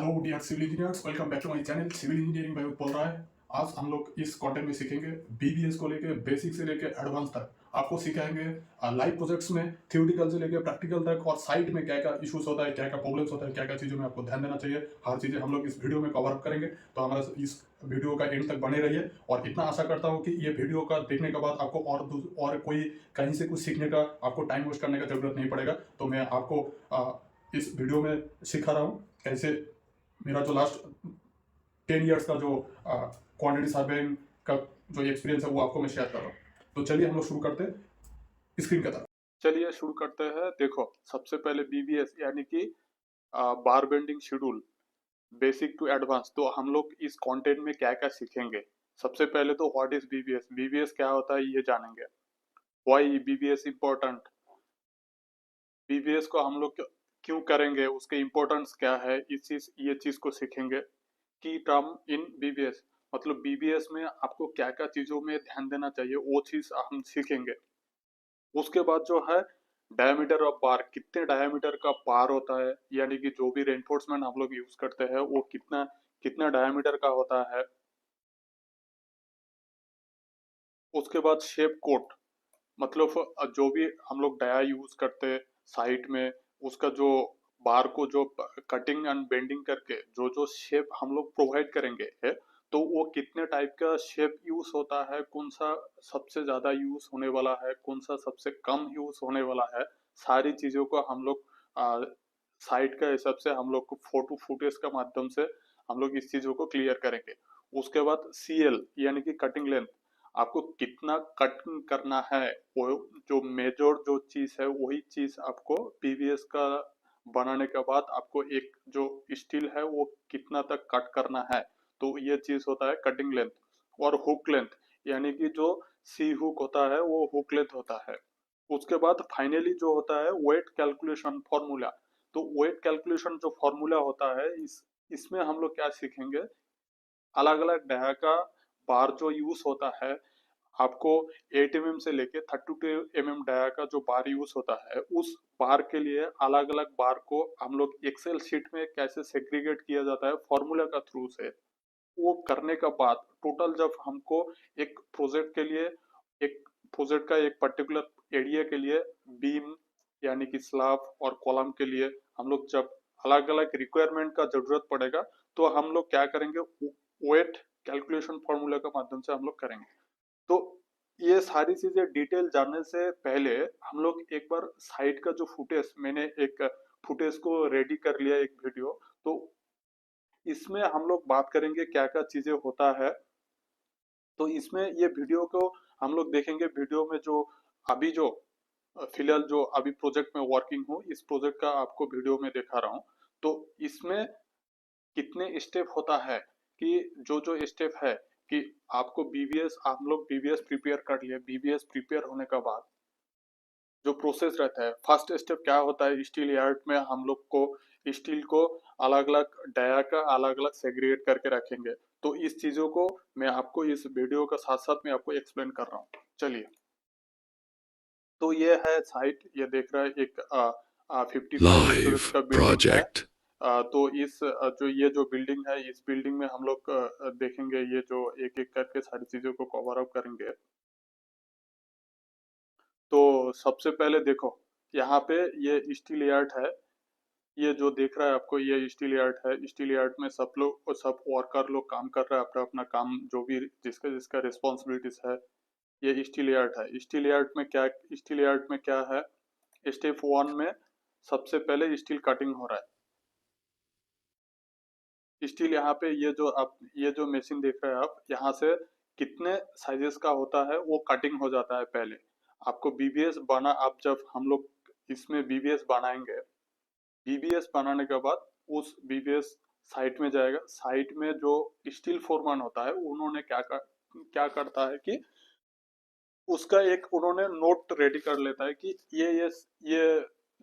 Hello dear civil engineers, welcome back to my channel civil engineering by बोल रहा है। आज हम लोग इस कंटेंट में सीखेंगे बीबीएस को लेके बेसिक से लेके एडवांस तक आपको सिखाएंगे। लाइव प्रोजेक्ट्स में थ्योरेटिकल से लेके प्रैक्टिकल तक और साइट में क्या क्या इश्यूज होता है, क्या क्या प्रॉब्लम्स होता है, क्या क्या चीज़ों में आपको ध्यान देना चाहिए, हर चीज़ें हम लोग इस वीडियो में कवर अप करेंगे। तो हमारा इस वीडियो का एंड तक बने रहिए और इतना आशा करता हूँ कि ये वीडियो का देखने के बाद आपको और कोई कहीं से कुछ सीखने का आपको टाइम वेस्ट करने का जरूरत नहीं पड़ेगा। तो मैं आपको इस वीडियो में सिखा रहा हूँ कैसे मेरा जो लास्ट 10 ईयर्स का जो क्वांटिटी सर्वेइंग का जो एक्सपीरियंस है वो आपको मैं शेयर कर रहा हूँ। तो चलिए हम लोग शुरू करते हैं स्क्रीन की तरफ। चलिए शुरू करते हैं। देखो, सबसे पहले बीबीएस यानी कि bar bending schedule basic to advance. तो हम लोग इस कंटेंट में क्या क्या सीखेंगे। सबसे पहले तो व्हाट इज बीबीएस, बीबीएस क्या होता है ये जानेंगे। व्हाई बीबीएस इम्पोर्टेंट, बीबीएस को हम लोग क्यों करेंगे, उसके इम्पोर्टेंस क्या है, ये चीज को सीखेंगे। की टर्म इन बीबीएस, मतलब बीबीएस में आपको क्या क्या चीजों में ध्यान देना चाहिए वो चीज हम सीखेंगे। उसके बाद जो है डायमीटर ऑफ बार, कितने डायमीटर का बार होता है, यानी कि जो भी रेनफोर्समेंट हम लोग यूज करते हैं वो कितना कितना डायमीटर का होता है। उसके बाद शेप कोट, मतलब जो भी हम लोग डाया यूज करते हैं साइट में, उसका जो बार को जो कटिंग एंड बेंडिंग करके जो जो शेप हम लोग प्रोवाइड करेंगे है, तो वो कितने टाइप का शेप यूज होता है, कौन सा सबसे ज्यादा यूज होने वाला है, कौन सा सबसे कम यूज होने वाला है, सारी चीजों को हम लोग साइट का हिसाब से हम लोग को फोटो फुटेज का माध्यम से हम लोग इस चीजों को क्लियर करेंगे। उसके बाद सीएल यानी कि कटिंग लेंथ, आपको कितना कट करना है, वो जो मेजर जो चीज है वही चीज आपको पीवीएस का बनाने के बाद आपको एक जो स्टील है वो कितना तक कट करना है। तो ये चीज होता है कटिंग लेंथ। और हुक लेंथ यानी कि जो सी हुक होता है वो हुक लेंथ होता है। उसके बाद फाइनली जो होता है वेट कैलकुलेशन फॉर्मूला। तो वेट कैलकुलेशन जो फॉर्मूला होता है इसमें हम लोग क्या सीखेंगे, अलग अलग डाया का बार जो यूज होता है, आपको 8 mm से लेके 32 mm डाया का जो बार यूज होता है, उस बार के लिए अलग अलग बार को हम लोग एक्सेल शीट में कैसे सेग्रीगेट किया जाता है फॉर्मूला का थ्रू से। वो करने का बाद टोटल जब हमको एक प्रोजेक्ट के लिए, एक प्रोजेक्ट का एक पर्टिकुलर एरिया के लिए बीम यानी कि स्लैब और कॉलम के लिए हम लोग जब अलग अलग रिक्वायरमेंट का जरूरत पड़ेगा, तो हम लोग क्या करेंगे, वेट कैलकुलेशन फॉर्मूला के माध्यम से हम लोग करेंगे। तो ये सारी चीजें डिटेल जानने से पहले हम लोग एक बार साइट का जो फुटेज, मैंने एक फुटेज को रेडी कर लिया एक वीडियो, तो इसमें हम लोग बात करेंगे क्या क्या चीजें होता है। तो इसमें ये वीडियो को हम लोग देखेंगे। वीडियो में जो अभी जो फिलहाल जो अभी प्रोजेक्ट में वर्किंग हूँ, इस प्रोजेक्ट का आपको वीडियो में दिखा रहा हूँ। तो इसमें कितने स्टेप होता है, कि जो जो स्टेप है कि आपको बीबीएस, हम लोग बीबीएस प्रिपेयर कर लिए, बीबीएस प्रिपेयर होने के बाद जो प्रोसेस रहता है, फर्स्ट स्टेप क्या होता है, स्टील यार्ड में हम लोग को स्टील को अलग अलग डाया का अलग अलग सेग्रीगेट करके रखेंगे। तो इस चीजों को मैं आपको इस वीडियो का साथ साथ में आपको एक्सप्लेन कर रहा हूँ। चलिए, तो ये है साइट, ये देख रहा है एक 55 Live स्टोरेज का बिल्डिंग है। project. तो इस जो ये जो बिल्डिंग है, इस बिल्डिंग में हम लोग देखेंगे, ये जो एक एक करके सारी चीजों को कवर अप करेंगे। तो सबसे पहले देखो, यहाँ पे ये स्टील यार्ड है, ये जो देख रहा है आपको ये स्टील यार्ड है। स्टील यार्ड में सब लोग, सब वर्कर लोग काम कर रहा है अपना अपना काम, जो भी जिसका जिसका रिस्पॉन्सिबिलिटीज है। ये स्टील यार्ड है। स्टील यार्ड में क्या, स्टील यार्ड में क्या है, स्टेप 1 में सबसे पहले स्टील कटिंग हो रहा है। स्टील यहाँ पे ये जो आप ये जो मशीन देख रहे हैं आप, यहाँ से कितने साइजेस का होता है वो कटिंग हो जाता है पहले। आपको बीबीएस बना, आप जब हम लोग इसमें बीबीएस बनाएंगे, बीबीएस बनाने के बाद उस बीबीएस साइट में जाएगा। साइट में जो स्टील फोरमैन होता है, उन्होंने क्या करता है कि उसका एक उन्होंने नोट रेडी कर लेता है कि ये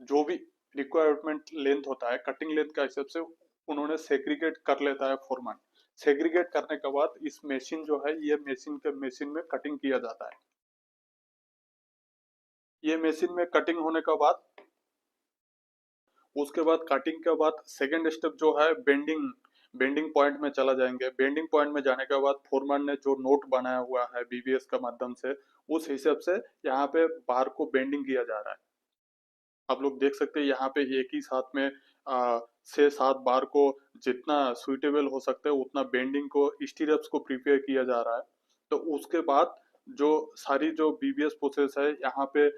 जो भी रिक्वायरमेंट लेंथ होता है, कटिंग लेंथ का हिसाब से उन्होंने सेग्रीगेट कर लेता है फोरमैन। सेग्रीगेट करने के बाद इस मशीन जो है, ये मशीन में कटिंग किया जाता है। ये मशीन में कटिंग होने के बाद उसके बाद कटिंग के बाद सेकेंड स्टेप जो है बेंडिंग, बेंडिंग पॉइंट में चला जाएंगे। बेंडिंग पॉइंट में जाने के बाद फोरमैन ने जो नोट बनाया हुआ है बीबीएस का माध्यम से, उस हिसाब से यहाँ पे बार को बेंडिंग किया जा रहा है। आप लोग देख सकते हैं यहाँ पे एक ही साथ में 6-7 बार को जितना सुइटेबल हो सकता है उतना बेंडिंग को, स्टीरअप्स को प्रिपेयर किया जा रहा है। तो उसके बाद जो सारी जो बीबीएस प्रोसेस है यहाँ पे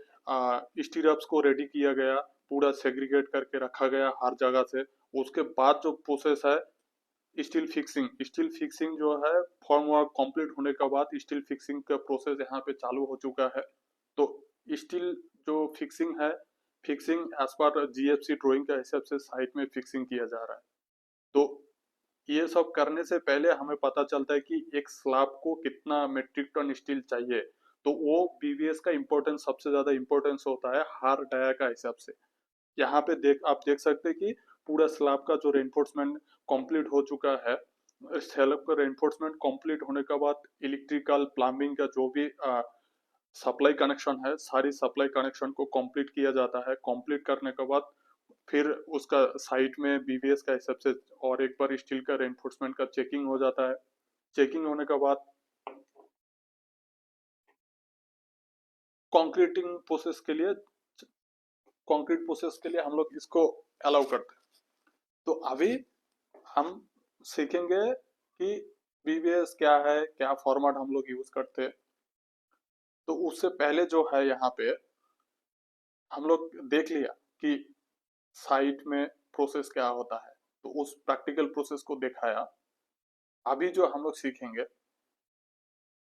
स्टीरअप्स को रेडी किया गया, पूरा सेग्रीगेट करके रखा गया हर जगह से। उसके बाद जो प्रोसेस है स्टील फिक्सिंग, स्टील फिक्सिंग जो है फॉर्म वर्क कंप्लीट होने के बाद स्टील फिक्सिंग का प्रोसेस यहाँ पे चालू हो चुका है। तो स्टील जो फिक्सिंग है, फिक्सिंग एज पर जीएफसी ड्राइंग का हिसाब से साइट में फिक्सिंग किया जा रहा है। तो ये सब करने से पहले हमें पता चलता है कि एक स्लैब को कितना मेट्रिक टन स्टील चाहिए। तो वो बीवीएस का इम्पोर्टेंस, सबसे ज्यादा इम्पोर्टेंस होता है हार डाया का हिसाब से। यहाँ पे आप देख सकते हैं कि पूरा स्लैब का जो रेनफोर्समेंट कंप्लीट हो चुका है। स्लैब का रेनफोर्समेंट कंप्लीट होने के बाद इलेक्ट्रिकल प्लम्बिंग का जो भी सप्लाई कनेक्शन है, सारी सप्लाई कनेक्शन को कंप्लीट किया जाता है। कंप्लीट करने के बाद फिर उसका साइट में बीवीएस का हिसाब से और एक बार स्टील का रेनफोर्समेंट का चेकिंग हो जाता है। चेकिंग होने के बाद कंक्रीटिंग प्रोसेस के लिए, कंक्रीट प्रोसेस के लिए हम लोग इसको अलाउ करते हैं। तो अभी हम सीखेंगे कि बीबीएस क्या है, क्या फॉर्मेट हम लोग यूज करते हैं। तो उससे पहले जो है यहाँ पे हम लोग देख लिया कि साइट में प्रोसेस क्या होता है, तो उस प्रैक्टिकल प्रोसेस को दिखाया। अभी जो हम लोग सीखेंगे,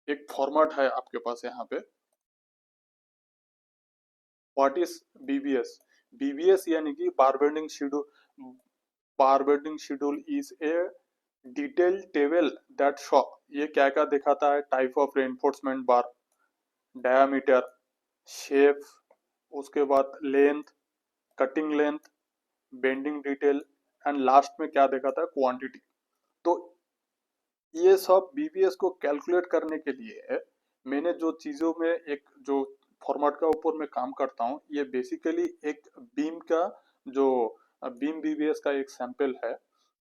एक फॉर्मेट है आपके पास यहाँ पे, व्हाट इज बीबीएस। बीबीएस यानी कि bar bending schedule. Bar bending schedule is a detail table that show, ये क्या क्या दिखाता है, type of reinforcement bar, diameter, shape, उसके बाद length, cutting length, bending detail, and last में क्या दिखाता है, क्वांटिटी। तो ये सब बीबीएस को कैलकुलेट करने के लिए मैंने जो चीजों में एक जो फॉर्मेट का ऊपर में काम करता हूँ, ये बेसिकली एक बीम का जो बीम बीबीएस का एक सैंपल है।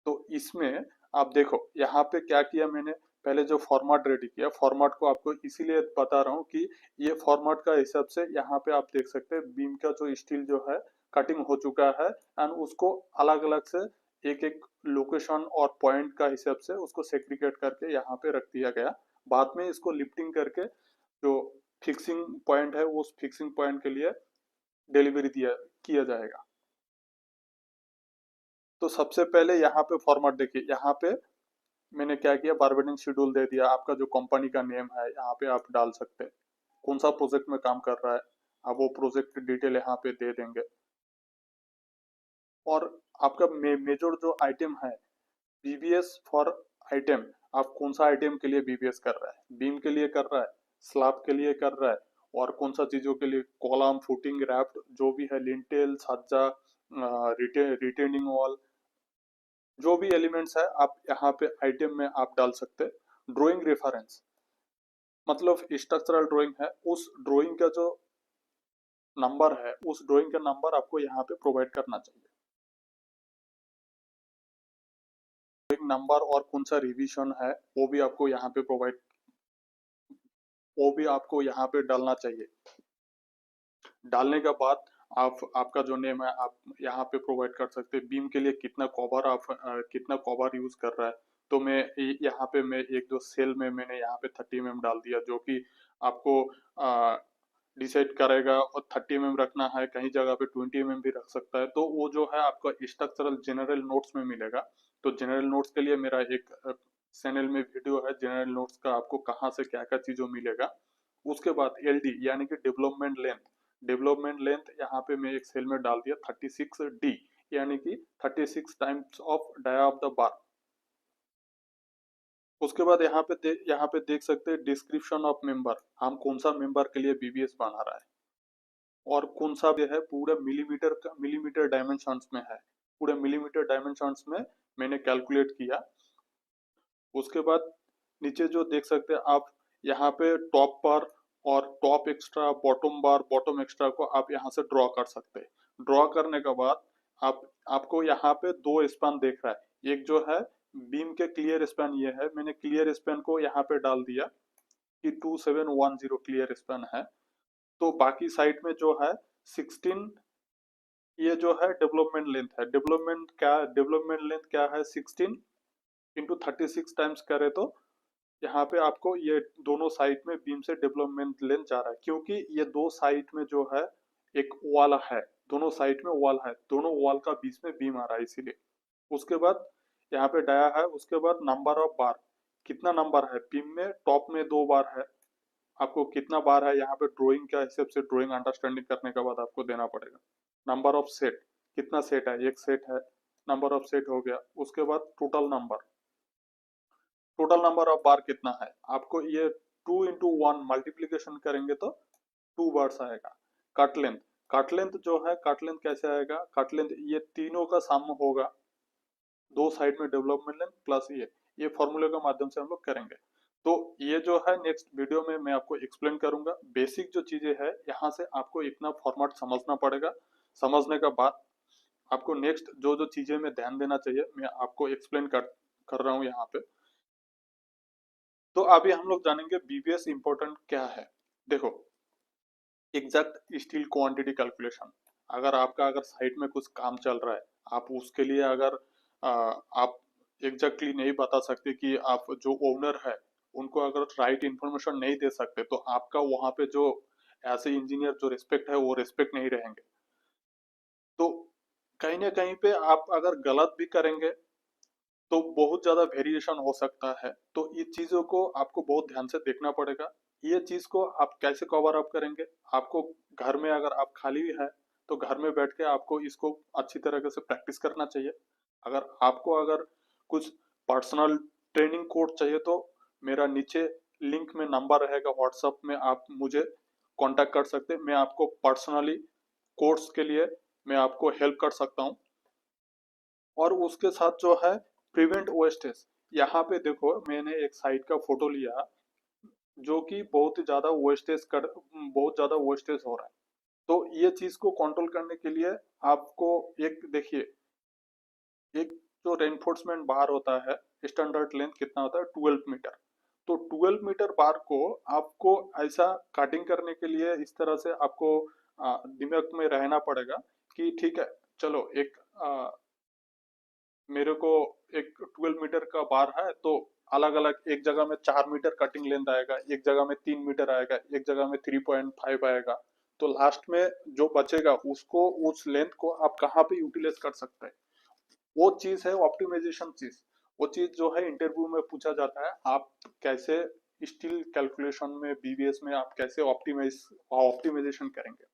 तो इसमें आप देखो यहाँ पे क्या किया मैंने, पहले जो फॉर्मेट रेडी किया, फॉर्मेट को आपको इसीलिए बता रहा हूँ कि ये फॉर्मेट का हिसाब से यहाँ पे आप देख सकते हैं बीम का जो स्टील जो है कटिंग हो चुका है, एंड उसको अलग अलग से एक एक लोकेशन और पॉइंट का हिसाब से उसको सेग्रीगेट करके यहाँ पे रख दिया गया। बाद में इसको लिफ्टिंग करके जो फिक्सिंग पॉइंट है उस फिक्सिंग पॉइंट के लिए डिलीवरी दिया किया जाएगा। तो सबसे पहले यहाँ पे फॉर्मेट देखिए, यहाँ पे मैंने क्या किया, बारबेडिंग शेड्यूल दे दिया, आपका जो कंपनी का नेम है यहाँ पे आप डाल सकते हैं, कौन सा प्रोजेक्ट में काम कर रहा है आप वो प्रोजेक्ट डिटेल यहाँ पे दे देंगे। और आपका मेजर जो आइटम है, बीबीएस फॉर आइटम, आप कौन सा आइटम के लिए बीबीएस कर रहा है, बीम के लिए कर रहा है, स्लैब के लिए कर रहा है, और कौन सा चीजों के लिए, कॉलम, फुटिंग, रैफ्ट, जो भी है, लिंटेल, छज्जा, रिटेनिंग वॉल, जो भी एलिमेंट्स है आप यहाँ पे आइटम में आप डाल सकते हैं। ड्राइंग रेफरेंस मतलब स्ट्रक्चरल ड्राइंग है, उस ड्राइंग का जो नंबर है, उस ड्राइंग का नंबर आपको यहाँ पे प्रोवाइड करना चाहिए। ड्राइंग नंबर और कौन सा रिवीजन है वो भी आपको यहाँ पे प्रोवाइड, वो भी आपको यहाँ पे डालना चाहिए। डालने के बाद आप आपका जो नेम है आप यहाँ पे प्रोवाइड कर सकते हैं। बीम के लिए कितना कवर आप कितना कवर यूज कर रहा है, तो मैं यहाँ पे मैं एक दो सेल में मैंने यहाँ पे 30 mm डाल दिया, जो कि आपको डिसाइड करेगा। और 30 mm रखना है, कहीं जगह पे 20 mm भी रख सकता है। तो वो जो है आपका स्ट्रक्चरल जनरल नोट्स में मिलेगा। तो जनरल नोट्स के लिए मेरा एक चैनल में वीडियो है जनरल नोट्स का, आपको कहाँ से क्या क्या चीजों मिलेगा। उसके बाद एलडी यानी कि डेवलपमेंट लेंथ, डेवलपमेंट लेंथ यहाँ पे मैं एक सेल में डाल दिया 36D, यानी कि 36 times of dia of the bar. उसके बाद यहाँ पे देख सकते हैं डिस्क्रिप्शन ऑफ मेंबर, हम कौन सा मेंबर के लिए बीबीएस बना रहा है, और कौन सा भी है पूरा मिलीमीटर का, मिलीमीटर डायमेंशंस में है, पूरे मिलीमीटर डायमेंशंस में मैंने कैलकुलेट किया। उसके बाद नीचे जो देख सकते हैं आप, यहाँ पे टॉप बार और टॉप एक्स्ट्रा, बॉटम बार, बॉटम एक्स्ट्रा को आप यहाँ से ड्रॉ कर सकते हैं। ड्रॉ करने के बाद आप आपको यहाँ पे दो स्पैन देख रहा है, एक जो है बीम के क्लियर स्पैन ये है, मैंने क्लियर स्पैन को यहाँ पे डाल दिया कि 2710 क्लियर स्पैन है। तो बाकी साइड में जो है 16, ये जो है डेवलपमेंट लेंथ है। डेवलपमेंट लेंथ क्या है, 16 इंटू 36 टाइम्स करे तो यहाँ पे आपको ये दोनों साइड में बीम से डेवलपमेंट लेंथ जा रहा है, क्योंकि ये दो साइड में जो है एक वॉल है, दोनों साइड में वॉल है, दोनों वॉल का बीच में बीम आ रहा है इसीलिए। उसके बाद यहाँ पे डाया है, उसके बाद नंबर ऑफ बार, कितना नंबर है बीम में, टॉप में 2 बार है, आपको कितना बार है यहाँ पे ड्राइंग का हिसाब से, ड्राइंग अंडरस्टैंडिंग करने के बाद आपको देना पड़ेगा। नंबर ऑफ सेट, कितना सेट है, एक सेट है, नंबर ऑफ सेट हो गया। उसके बाद टोटल नंबर ऑफ बार कितना है, आपको ये 2 into 1 मल्टीप्लीकेशन करेंगे तो 2 बार्स आएगा। कट लेंथ जो है, कट लेंथ कैसे आएगा, कट लेंथ ये तीनों का सम होगा, दो साइड में डेवलपमेंट लेंथ प्लस ये फॉर्मूले के माध्यम से हम लोग करेंगे। तो ये जो है नेक्स्ट वीडियो में मैं आपको एक्सप्लेन करूंगा। बेसिक जो चीजें है यहाँ से आपको इतना फॉर्मेट समझना पड़ेगा। समझने के बाद आपको नेक्स्ट जो जो चीजें में ध्यान देना चाहिए मैं आपको एक्सप्लेन कर रहा हूँ यहाँ पे। तो अभी हम लोग जानेंगे बीबीएस इंपॉर्टेंट क्या है। देखो, एग्जैक्ट स्टील क्वांटिटी कैलकुलेशन, अगर साइट में कुछ काम चल रहा है, आप उसके लिए अगर आप एग्जैक्टली नहीं बता सकते कि आप जो ओनर है उनको अगर राइट इंफॉर्मेशन नहीं दे सकते, तो आपका वहां पे जो ऐसे इंजीनियर जो रिस्पेक्ट है वो रिस्पेक्ट नहीं रहेंगे। तो कहीं ना कहीं पे आप अगर गलत भी करेंगे तो बहुत ज्यादा वेरिएशन हो सकता है। तो ये चीजों को आपको बहुत ध्यान से देखना पड़ेगा। ये चीज को आप कैसे कवर अप करेंगे, आपको घर में अगर आप खाली है तो घर में बैठ के आपको इसको अच्छी तरीके से प्रैक्टिस करना चाहिए। अगर कुछ पर्सनल ट्रेनिंग कोर्स चाहिए तो मेरा नीचे लिंक में नंबर रहेगा, व्हाट्सएप में आप मुझे कांटेक्ट कर सकते हैं। मैं आपको पर्सनली कोर्स के लिए मैं आपको हेल्प कर सकता हूँ। और उसके साथ जो है प्रिवेंट वेस्टेज, यहाँ पे देखो मैंने एक साइट का फोटो लिया जो कि बहुत ज्यादा वेस्टेज हो रहा है। तो ये चीज को कंट्रोल करने के लिए आपको एक देखिए, एक जो रेनफोर्समेंट बार होता है, स्टैंडर्ड लेंथ कितना होता है, 12 मीटर। तो 12 मीटर बार को आपको ऐसा कटिंग करने के लिए इस तरह से आपको दिमाग में रहना पड़ेगा कि ठीक है, चलो मेरे को एक 12 मीटर का बार है, तो अलग अलग एक जगह में 4 मीटर कटिंग लेंथ आएगा, एक जगह में 3 मीटर आएगा, एक जगह में 3.5 आएगा। तो लास्ट में जो बचेगा उसको, उस लेंथ को आप कहाँ पे यूटिलाइज कर सकते हैं, वो चीज है ऑप्टिमाइजेशन चीज। वो चीज जो है इंटरव्यू में पूछा जाता है, आप कैसे स्टिल कैलकुलेशन में बीबीएस में आप कैसे ऑप्टिमाइजेशन करेंगे।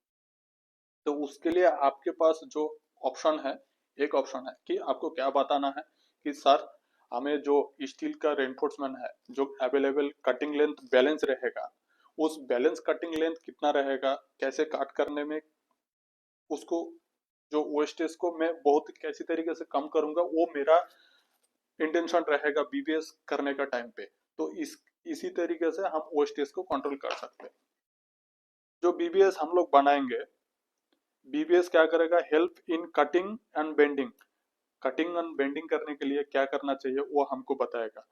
तो उसके लिए आपके पास जो ऑप्शन है, एक ऑप्शन है कि आपको क्या बताना है कि सर हमें जो स्टील का रेनफोर्समेंट है, जो अवेलेबल कटिंग लेंथ बैलेंस रहेगा, उस बैलेंस कटिंग लेंथ कितना रहेगा, कैसे काट करने में उसको जो वेस्टेज को मैं बहुत कैसी तरीके से कम करूंगा, वो मेरा इंटेंशन रहेगा बीबीएस करने का टाइम पे। तो इसी तरीके से हम वेस्टेज को कंट्रोल कर सकते हैं। जो बीबीएस हम लोग बनाएंगे, बीबीएस क्या करेगा, help in cutting and bending. Cutting and bending करने के लिए क्या करना चाहिए वो हमको बताएगा।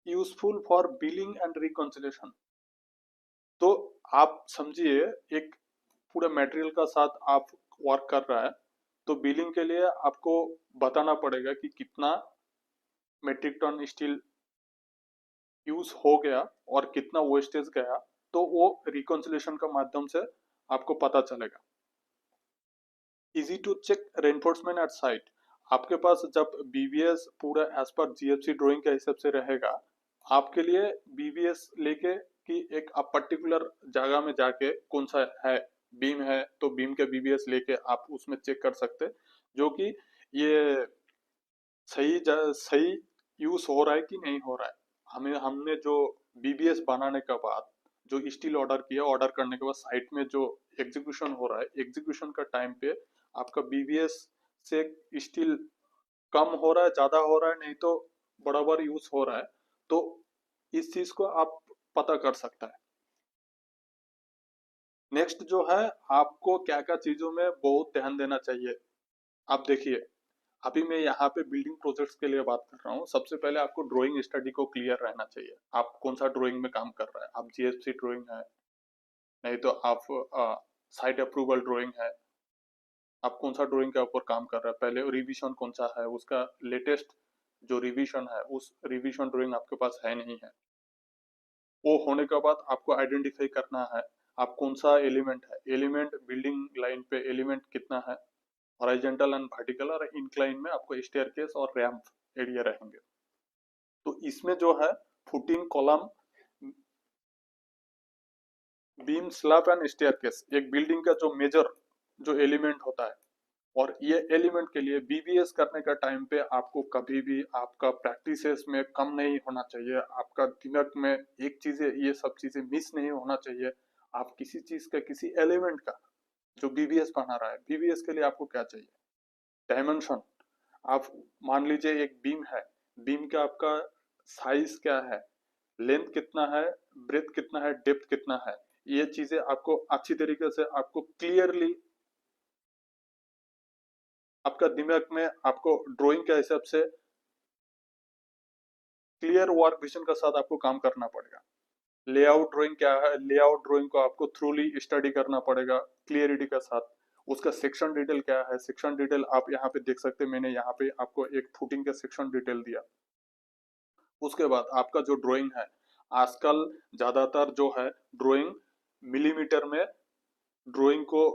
Useful for billing and reconciliation. तो आप समझिए, एक पूरे मटेरियल का साथ आप वर्क कर रहा है, तो बिलिंग के लिए आपको बताना पड़ेगा कि कितना मेट्रिक टन स्टील यूज हो गया और कितना वेस्टेज गया। तो वो रिकॉन्सिलेशन का माध्यम से आपको पता चलेगा। Easy to check reinforcement at site. आपके पास जब बीबीएस पूरा एज पर जीएफसी ड्राइंग के हिसाब से रहेगा, आपके लिए बीबीएस लेके कि एक आप पर्टिकुलर जगह में जाके कौन सा है बीम है, तो बीम के बीबीएस लेके आप उसमें चेक कर सकते, जो कि ये सही यूज हो रहा है कि नहीं हो रहा है। हमने जो बीबीएस बनाने के बाद जो स्टील ऑर्डर किया, ऑर्डर करने के बाद साइट में जो एग्जीक्यूशन हो रहा है, एग्जीक्यूशन का टाइम पे आपका बीबीएस से स्टील कम हो रहा है, ज्यादा हो रहा है, नहीं तो बराबर यूज हो रहा है, तो इस चीज को आप पता कर सकता है। नेक्स्ट जो है, आपको क्या क्या चीजों में बहुत ध्यान देना चाहिए। आप देखिए, अभी मैं यहाँ पे बिल्डिंग प्रोजेक्ट्स के लिए बात कर रहा हूँ। सबसे पहले आपको ड्राइंग स्टडी को क्लियर रहना चाहिए, आप कौन सा ड्राइंग में काम कर रहे हैं। आप जीएससी ड्राइंग है, नहीं तो आप साइट अप्रूवल ड्राइंग है, आप कौन सा ड्राइंग के ऊपर काम कर रहे हैं। पहले रिवीजन कौन सा है, उसका लेटेस्ट जो रिवीजन है, उस रिवीजन ड्राइंग आपके पास है नहीं है। वो होने के बाद आपको आइडेंटिफाई करना है आप कौन सा एलिमेंट है, एलिमेंट बिल्डिंग लाइन पे एलिमेंट कितना है, हॉरिजॉन्टल एंड वर्टिकल और इंक्लाइन में आपको स्टेयरकेस और रैंप एरिया रहेंगे। तो इसमें जो है footing column, beam, slab and staircase एक बिल्डिंग का जो मेजर जो एलिमेंट होता है। और ये एलिमेंट के लिए बीबीएस करने का टाइम पे आपको कभी भी आपका प्रैक्टिसेस में कम नहीं होना चाहिए, आपका दिमाग में एक चीजें ये सब चीजें मिस नहीं होना चाहिए। आप किसी चीज का किसी एलिमेंट का जो बीबीएस बना रहा है, बीबीएस के लिए आपको क्या चाहिए, डायमेंशन। आप मान लीजिए एक बीम है, बीम का आपका साइज क्या है, लेंथ कितना है, ब्रेथ कितना है, डेप्थ कितना है, ये चीजें आपको अच्छी तरीके से आपको क्लियरली आपका दिमाग में आपको ड्राइंग के हिसाब से क्लियर वर्क विजन के साथ आपको काम करना पड़ेगा। लेआउट ड्राइंग क्या है, लेआउट ड्राइंग को आपको थ्रूली स्टडी करना पड़ेगा क्लियरिटी के साथ। उसका सेक्शन डिटेल क्या है, सेक्शन डिटेल आप यहाँ पे देख सकते हैं, मैंने यहाँ पे आपको एक फुटिंग का सेक्शन डिटेल दिया। उसके बाद आपका जो ड्राइंग है, आजकल ज्यादातर जो है ड्राइंग मिलीमीटर में, ड्राइंग को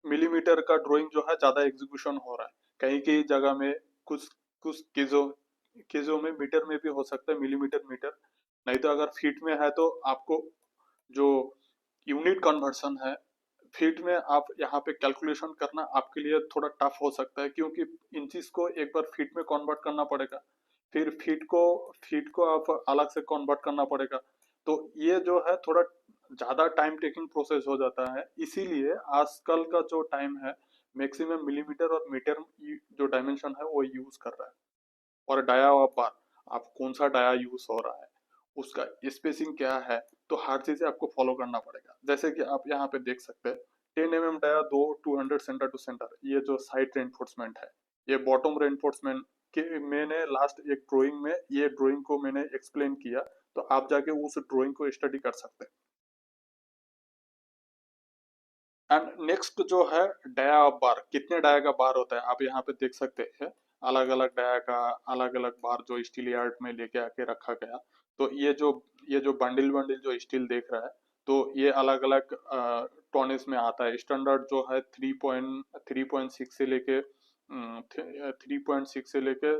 मिलीमीटर का ड्राइंग जो है ज्यादा एग्जीक्यूशन हो रहा है। कहीं कहीं जगह में कुछ कुछ केजों में मीटर में भी हो सकता है, मिलीमीटर मीटर, नहीं तो अगर फीट में है तो आपको जो यूनिट कन्वर्शन है फीट में, आप यहाँ पे कैलकुलेशन करना आपके लिए थोड़ा टफ हो सकता है, क्योंकि इंचिस को एक बार फीट में कन्वर्ट करना पड़ेगा, फिर फीट को आप अलग से कन्वर्ट करना पड़ेगा। तो ये जो है थोड़ा ज्यादा टाइम टेकिंग प्रोसेस हो जाता है। इसीलिए आजकल का जो टाइम है, मैक्सिमम मिलीमीटर और मीटर जो डायमेंशन है वो यूज कर रहा है। और डाया और बार, आप कौन सा डाया यूज हो रहा है, उसका स्पेसिंग क्या है, तो हर चीज आपको फॉलो करना पड़ेगा। जैसे कि आप यहाँ पे देख सकते हैं 10 mm डाया, दो 200 सेंटर टू सेंटर, ये जो साइड रेनफोर्समेंट है, ये बॉटम रेनफोर्समेंट के मैंने लास्ट एक ड्राइंग में ये ड्राइंग को मैंने एक्सप्लेन किया, तो आप जाके उस ड्राइंग को स्टडी कर सकते हैं। एंड नेक्स्ट जो है डाया ऑफ बार, कितने डाया का बार होता है आप यहाँ पे देख सकते हैं। अलग अलग डाया का अलग अलग बार जो स्टील यार्ड में लेके आके रखा गया। तो ये जो बंडल बंडल जो स्टील देख रहा है, तो ये अलग अलग टॉनेज में आता है। स्टैंडर्ड जो है 3.6 से लेके 3.6 से लेके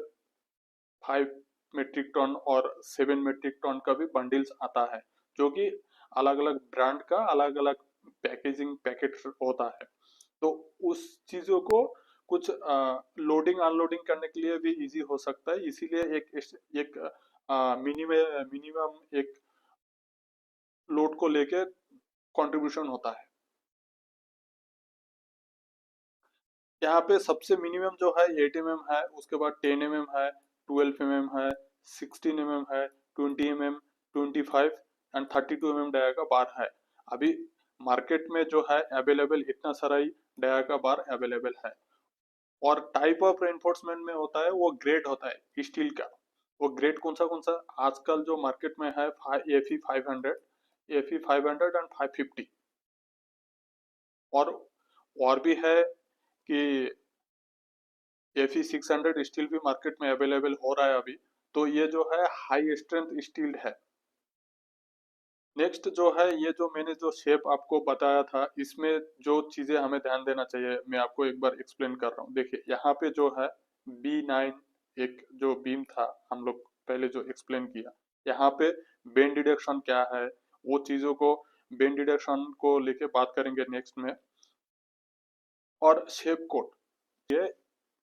5 मेट्रिक टन और 7 मेट्रिक टन का भी बंडल्स आता है, जो कि अलग अलग ब्रांड का अलग अलग पैकेजिंग पैकेट होता है। तो उस चीजों को कुछ लोडिंग अनलोडिंग करने के लिए भी इजी हो सकता है, इसीलिए एक मिनिमम मिनिमम एक लोड को लेके कंट्रीब्यूशन होता है। यहाँ पे सबसे मिनिमम जो है 8 mm है, उसके बाद 10 mm है, 12 mm है, 16 mm है, 20 mm, 25 एंड 32 mm डाया का बार है। अभी मार्केट में जो है अवेलेबल इतना सारा ही डाया का बार अवेलेबल है। और टाइप ऑफ रेनफोर्समेंट में होता है वो ग्रेड होता है स्टील का। वो ग्रेड कौन सा आजकल जो मार्केट में है, FE 500, FE 500 एंड 550। और और भी है कि FE 600 स्टील भी मार्केट में अवेलेबल हो रहा है अभी। तो ये जो है हाई स्ट्रेंथ स्टील है। नेक्स्ट जो है, ये जो मैंने जो शेप आपको बताया था, इसमें जो चीजें हमें ध्यान देना चाहिए मैं आपको एक बार एक्सप्लेन कर रहा हूँ। देखिए यहाँ पे जो है B9 एक जो बीम था, हम लोग पहले जो एक्सप्लेन किया, यहाँ पे बेंड डिडक्शन क्या है, वो चीजों को बेंड डिडक्शन को लेके बात करेंगे नेक्स्ट में। और शेप कोड, ये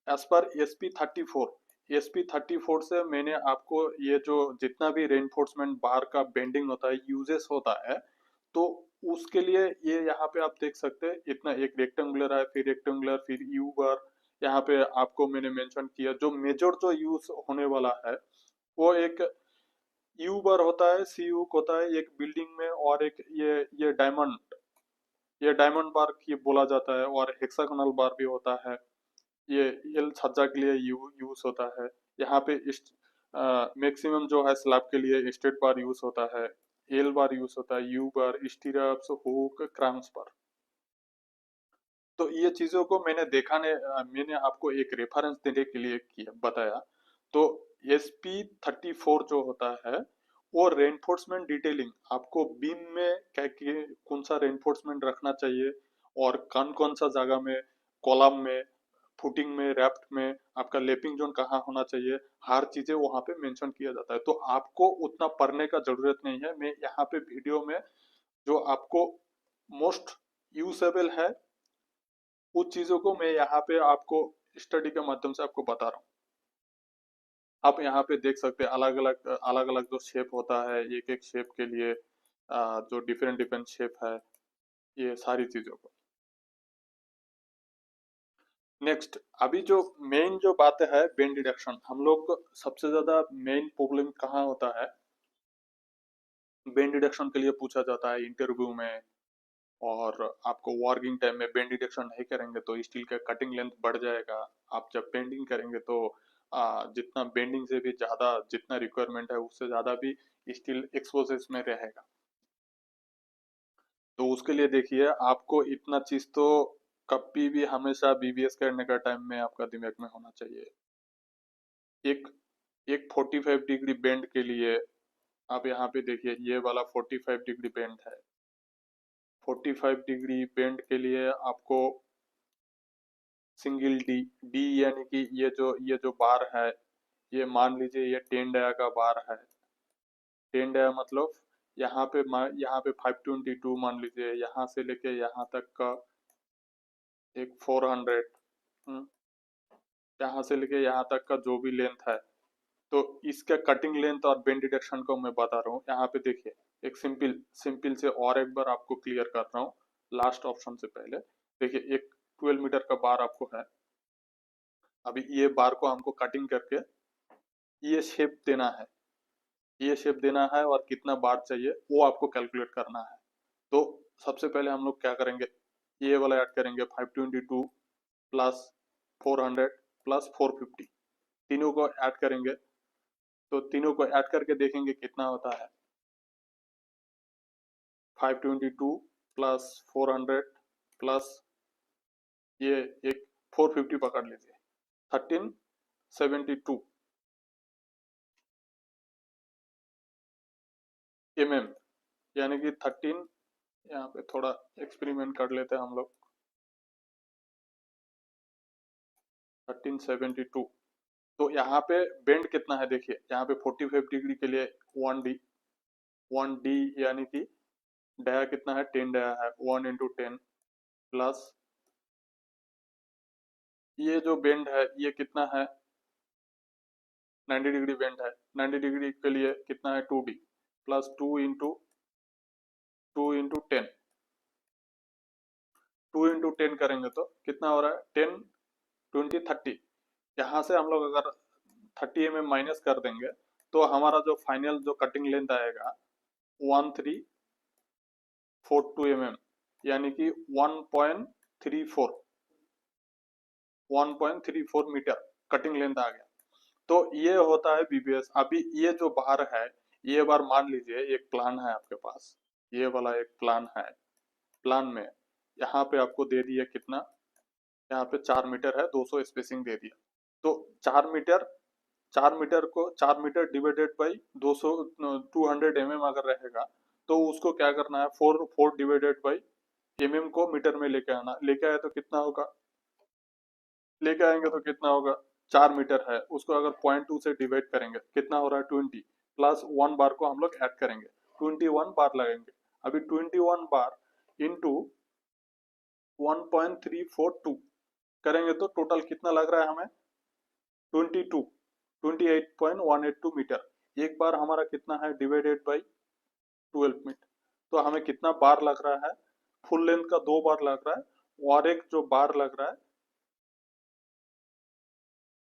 एज पर SP 34 से मैंने आपको ये जो जितना भी रेनफोर्समेंट बार का बेंडिंग होता है, यूजेस होता है, तो उसके लिए ये यहाँ पे आप देख सकते हैं इतना एक रेक्टेंगुलर है, फिर रेक्टेंगुलर, फिर यू बार। यहाँ पे आपको मैंने मेंशन किया जो मेजर जो यूज होने वाला है, वो एक यू बार होता है, सी यू होता है एक बिल्डिंग में, और एक ये डायमंड बार ये बोला जाता है, और हेक्सागोनल बार भी होता है। ये एल छज्जा के लिए यू यूज होता है। यहाँ पे मैक्सिमम जो है स्लैब के लिए स्ट्रेट बार यूज होता है, एल बार यूज होता है, U bar, stirrups, hook, crams bar. तो ये चीजों को मैंने आपको एक रेफरेंस देने के लिए किया बताया। तो SP34 जो होता है वो रेनफोर्समेंट डिटेलिंग, आपको बीम में कौन सा रेनफोर्समेंट रखना चाहिए, और कौन कौन सा जगह में, कॉलम में, फुटिंग में, रेफ्ट में आपका लेपिंग जोन कहाँ होना चाहिए, हर चीजें वहां पे मेंशन किया जाता है। तो आपको उतना पढ़ने का जरूरत नहीं है। मैं यहाँ पे वीडियो में जो आपको मोस्ट यूजेबल है उस चीजों को मैं यहाँ पे आपको स्टडी के माध्यम से आपको बता रहा हूँ। आप यहाँ पे देख सकते हैं अलग अलग जो शेप होता है, एक एक शेप के लिए जो डिफरेंट डिफरेंट शेप है, ये सारी चीजों को। नेक्स्ट, अभी जो मेन जो बात है बेंड डिडक्शन, हम लोग को सबसे ज्यादा मेन प्रॉब्लम कहाँ होता है, बेंड डिडक्शन के लिए पूछा जाता है इंटरव्यू में। और आपको वर्किंग टाइम में बेंड डिडक्शन नहीं करेंगे तो स्टील का कटिंग लेंथ बढ़ जाएगा। आप जब बेंडिंग करेंगे तो जितना बेंडिंग से भी ज्यादा जितना रिक्वायरमेंट है उससे ज्यादा भी स्टील एक्सपोजेस में रहेगा। तो उसके लिए देखिए, आपको इतना चीज तो कभी भी हमेशा बीबीएस करने का टाइम में आपका दिमाग में होना चाहिए। एक एक 45 डिग्री बेंड के लिए आप यहाँ पे देखिए, ये वाला 45 डिग्री बेंड है। 45 डिग्री बेंड के लिए आपको सिंगल डी, डी यानी कि ये जो बार है, ये मान लीजिए ये 10 डाया का बार है। 10 डाया मतलब यहाँ पे 522 मान लीजिए, यहाँ से लेके यहाँ तक का एक 400, यहाँ से लेके यहाँ तक का जो भी लेंथ है, तो इसका कटिंग लेंथ और बेंड डिडक्शन को मैं बता रहा हूँ। यहाँ पे देखिए, एक सिंपल सिंपल से और एक बार आपको क्लियर कर रहा हूँ लास्ट ऑप्शन से पहले। देखिए, एक 12 मीटर का बार आपको है। अभी ये बार को हमको कटिंग करके ये शेप देना है, ये शेप देना है, और कितना बार चाहिए वो आपको कैलकुलेट करना है। तो सबसे पहले हम लोग क्या करेंगे, ये वाला ऐड करेंगे 522 प्लस 400 प्लस 450, तीनों को ऐड करेंगे। तो तीनों को ऐड करके देखेंगे कितना होता है। 522 प्लस 400 प्लस ये एक 450 पकड़ लीजिए, 1372 यानी कि 13, यहाँ पे थोड़ा एक्सपेरिमेंट कर लेते हैं हम लोग। 1372, तो यहाँ पे बेंड कितना है देखिए, यहाँ पे 45 डिग्री के लिए 1D, 1D यानी कि डाया कितना है, 10 डाया है, 1 इंटू 10 प्लस ये जो बेंड है ये कितना है, 90 डिग्री बेंड है। 90 डिग्री के लिए कितना है, 2D प्लस 2 इंटू 10, 2 इंटू 10 करेंगे तो कितना हो रहा है, 10, 20, 30। यहाँ से हम लोग अगर 30 माइनस कर देंगे तो हमारा जो फाइनल जो कटिंग लेंथ आएगा 1342 यानी कि 1.34 मीटर कटिंग लेंथ आ गया। तो ये होता है बीबीएस। अभी ये जो बार है, ये बार मान लीजिए एक प्लान है आपके पास, ये वाला एक प्लान है। प्लान में यहाँ पे आपको दे दिया कितना, यहाँ पे 4 मीटर है, 200 स्पेसिंग दे दिया। तो 4 मीटर, 4 मीटर को 4 मीटर डिवाइडेड बाई 200, 200 अगर रहेगा तो उसको क्या करना है, 4 डिवाइडेड बाई को मीटर में लेके आना। लेके आए तो कितना होगा, लेके आएंगे तो कितना होगा, 4 मीटर है, उसको अगर 0.2 से डिवाइड करेंगे कितना हो रहा है, 20 प्लस 1 बार को हम लोग ऐड करेंगे, 21 बार लगेंगे। अभी 21 बार इंटू 1.342 करेंगे तो टोटल कितना लग रहा है हमें, 22, 28.182 मीटर। एक बार हमारा कितना है, डिवाइडेड बाई 12 मीटर। तो हमें कितना बार लग रहा है, फुल लेंथ का 2 बार लग रहा है, और एक जो बार लग रहा है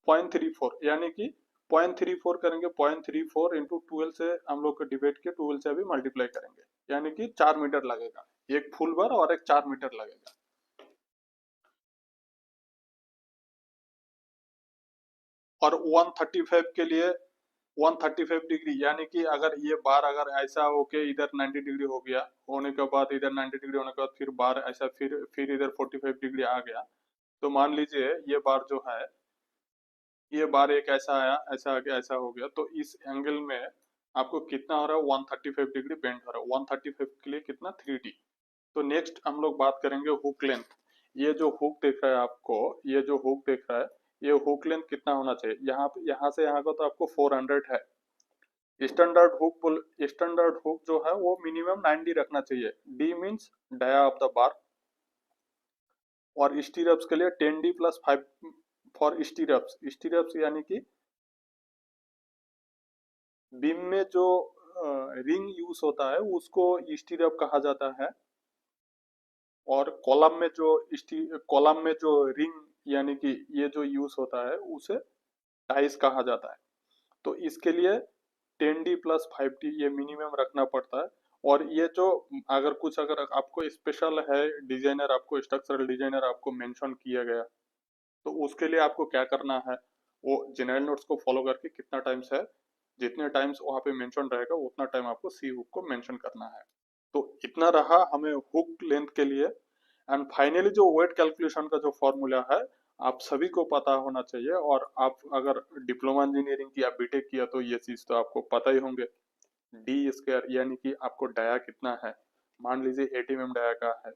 0.34 यानी कि 0.34 करेंगे, 0.34 इंटू 12 से हम लोग को डिवाइड के 12 से अभी मल्टीप्लाई करेंगे, यानी कि 4 मीटर लगेगा, एक फुल बार और एक 4 मीटर लगेगा। और 135 के लिए 135 डिग्री, यानी कि अगर ये बार अगर ऐसा हो के इधर 90 डिग्री हो गया, होने के बाद इधर 90 डिग्री होने के बाद फिर बार ऐसा फिर इधर 45 डिग्री आ गया, तो मान लीजिए ये बार जो है, ये बार एक ऐसा आया, ऐसा आ गया, ऐसा हो गया, तो इस एंगल में आपको कितना हो रहा है, 135 डिग्री बेंड हो रहा है। 135 के लिए कितना, 3D। तो नेक्स्ट हम लोग बात करेंगे हुक लेंथ। ये जो हुक दिख रहा है आपको, ये जो हुक दिख रहा है, ये हुक लेंथ कितना होना चाहिए, यहाँ से यहाँ का तो आपको 400 है। स्टैंडर्ड हुक जो है वो मिनिमम 90 रखना चाहिए। D means dia of the bar, और स्टीरअप्स के लिए 10D + 5 फॉर स्टीरअप्स यानी कि बीम में जो रिंग यूज होता है उसको स्टीरअप कहा जाता है, और कॉलम में जो रिंग यानी कि ये जो यूज होता है उसे टाइस कहा जाता है। तो इसके लिए 10D + 5D ये मिनिमम रखना पड़ता है। और ये जो अगर आपको स्पेशल है डिजाइनर, आपको स्ट्रक्चरल डिजाइनर आपको मेंशन किया गया, तो उसके लिए आपको क्या करना है, वो जनरल नोट्स को फॉलो करके कितना टाइम्स है, जितने टाइम्स वहां पे मेंशन रहेगा उतना टाइम आपको सी हुक को मेंशन करना है। तो इतना रहा हमें हुक लेंथ के लिए। एंड फाइनली जो वेट कैलकुलेशन का जो फॉर्मूला है आप सभी को पता होना चाहिए, और आप अगर डिप्लोमा इंजीनियरिंग किया, बीटेक किया, तो ये चीज तो आपको पता ही होंगे। D² यानी कि आपको डाया कितना है, मान लीजिए 80 mm डाया का है,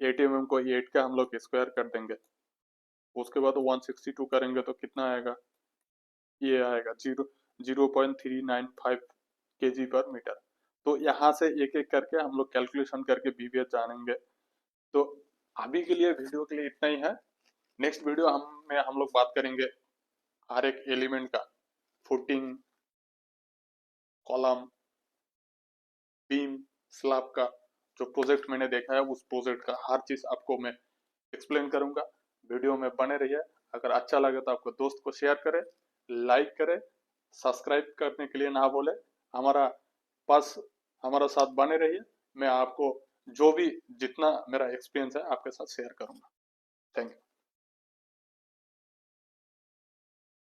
80 mm को 8 का हम लोग स्क्वायर कर देंगे, उसके बाद 162 करेंगे तो कितना आएगा, ये आएगा 0.395 kg/मीटर। तो यहाँ से एक एक करके हम लोग कैलकुलेशन करके BVS जानेंगे। तो अभी के लिए वीडियो के लिए इतना ही है। नेक्स्ट वीडियो हम लोग बात करेंगे हर एक एलिमेंट का, फुटिंग, कॉलम, बीम, स्लैब का जो प्रोजेक्ट मैंने देखा है उस प्रोजेक्ट का हर चीज आपको मैं एक्सप्लेन करूंगा। वीडियो में बने रहिए। अगर अच्छा लगे तो आपको दोस्त को शेयर करें, लाइक करें, सब्सक्राइब करने के लिए ना भूले। हमारा साथ बने रहिए। मैं आपको जो भी जितना मेरा एक्सपीरियंस है आपके साथ शेयर करूंगा। Thank you.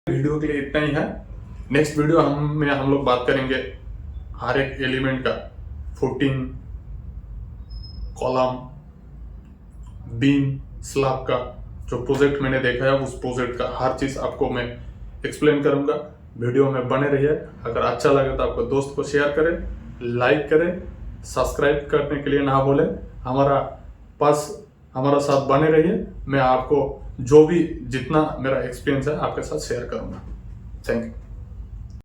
वीडियो के लिए इतना ही है। नेक्स्ट वीडियो हम लोग बात करेंगे हर एक एलिमेंट का, फुटिंग, कॉलम, बीम, स्लैब का जो प्रोजेक्ट मैंने देखा है उस प्रोजेक्ट का हर चीज आपको मैं एक्सप्लेन करूंगा। वीडियो में बने रहिए। अगर अच्छा लगे तो आपको दोस्त को शेयर करें, लाइक करें, सब्सक्राइब करने के लिए ना भूलें। हमारा साथ बने रहिए। मैं आपको जो भी जितना मेरा एक्सपीरियंस है आपके साथ शेयर करूंगा। Thank you.